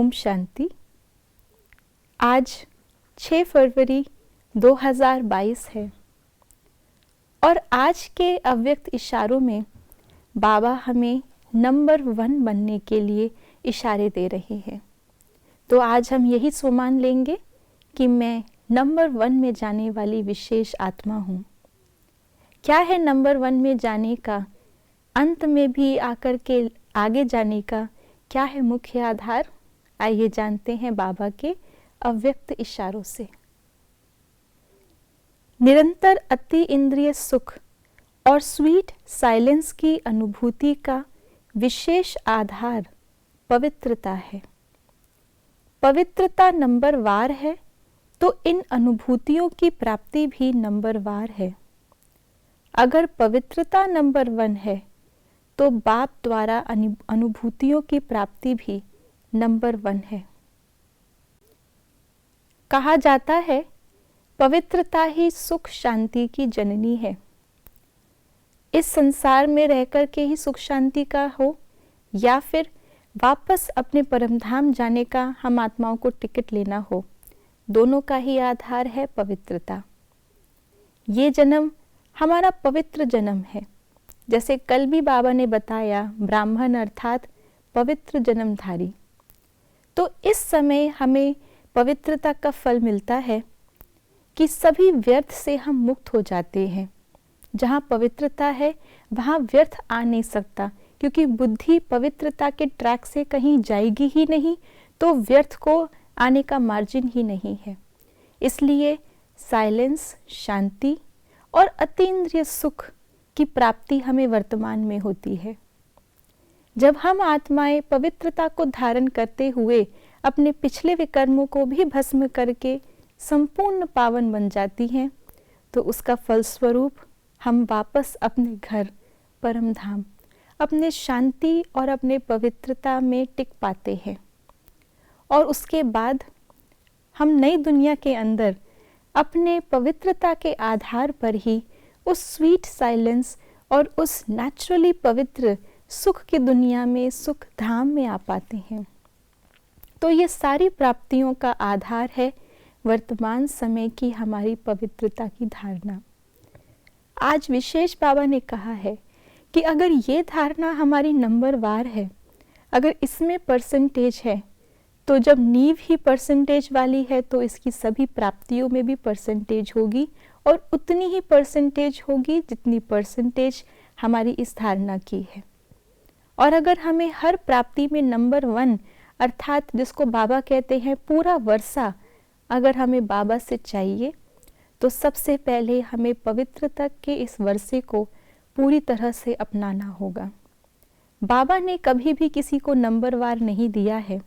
ओम शांति। आज 6 फरवरी 2022 है और आज के अव्यक्त इशारों में बाबा हमें नंबर 1 बनने के लिए इशारे दे रहे हैं। तो आज हम यही सोमान लेंगे कि मैं नंबर 1 में जाने वाली विशेष आत्मा हूँ। क्या है नंबर 1 में जाने का, अंत में भी आकर के आगे जाने का क्या है मुख्य आधार? आइए जानते हैं बाबा के अव्यक्त इशारों से। निरंतर अति इंद्रिय सुख और स्वीट साइलेंस की अनुभूति का विशेष आधार पवित्रता है। पवित्रता नंबर वार है तो इन अनुभूतियों की प्राप्ति भी नंबर वार है। अगर पवित्रता नंबर 1 है तो बाप द्वारा अनुभूतियों की प्राप्ति भी नंबर 1 है। कहा जाता है पवित्रता ही सुख शांति की जननी है। इस संसार में रहकर के ही सुख शांति का हो या फिर वापस अपने परमधाम जाने का हम आत्माओं को टिकट लेना हो, दोनों का ही आधार है पवित्रता। ये जन्म हमारा पवित्र जन्म है। जैसे कल भी बाबा ने बताया, ब्राह्मण अर्थात पवित्र जन्मधारी। तो इस समय हमें पवित्रता का फल मिलता है कि सभी व्यर्थ से हम मुक्त हो जाते हैं। जहाँ पवित्रता है वहाँ व्यर्थ आ नहीं सकता, क्योंकि बुद्धि पवित्रता के ट्रैक से कहीं जाएगी ही नहीं, तो व्यर्थ को आने का मार्जिन ही नहीं है। इसलिए साइलेंस, शांति और अतीन्द्रिय सुख की प्राप्ति हमें वर्तमान में होती है। जब हम आत्माएं पवित्रता को धारण करते हुए अपने पिछले विकर्मों को भी भस्म करके संपूर्ण पावन बन जाती हैं, तो उसका फलस्वरूप हम वापस अपने घर, परम धाम, अपने शांति और अपने पवित्रता में टिक पाते हैं। और उसके बाद हम नई दुनिया के अंदर अपने पवित्रता के आधार पर ही उस स्वीट साइलेंस और उस नेचुरली पवित्र सुख की दुनिया में, सुख धाम में आ पाते हैं। तो ये सारी प्राप्तियों का आधार है वर्तमान समय की हमारी पवित्रता की धारणा। आज विशेष बाबा ने कहा है कि अगर ये धारणा हमारी नंबर वार है, अगर इसमें परसेंटेज है, तो जब नींव ही परसेंटेज वाली है तो इसकी सभी प्राप्तियों में भी परसेंटेज होगी, और उतनी ही परसेंटेज होगी जितनी परसेंटेज हमारी इस धारणा की है। और अगर हमें हर प्राप्ति में नंबर 1 अर्थात जिसको बाबा कहते हैं पूरा वर्षा अगर हमें बाबा से चाहिए, तो सबसे पहले हमें पवित्रता के इस वर्षे को पूरी तरह से अपनाना होगा। बाबा ने कभी भी किसी को नंबर वार नहीं दिया है,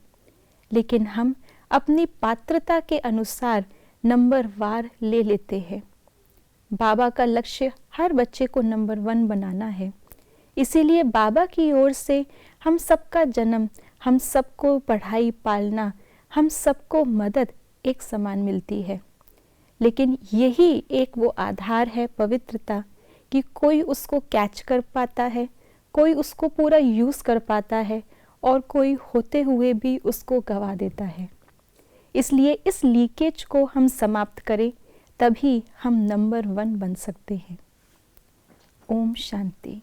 लेकिन हम अपनी पात्रता के अनुसार नंबर वार ले लेते हैं। बाबा का लक्ष्य हर बच्चे को नंबर 1 बनाना है। इसीलिए बाबा की ओर से हम सबका जन्म, हम सबको पढ़ाई पालना, हम सबको मदद एक समान मिलती है। लेकिन यही एक वो आधार है पवित्रता कि कोई उसको कैच कर पाता है, कोई उसको पूरा यूज़ कर पाता है और कोई होते हुए भी उसको गवा देता है। इसलिए इस लीकेज को हम समाप्त करें, तभी हम नंबर 1 बन सकते हैं। ओम शांति।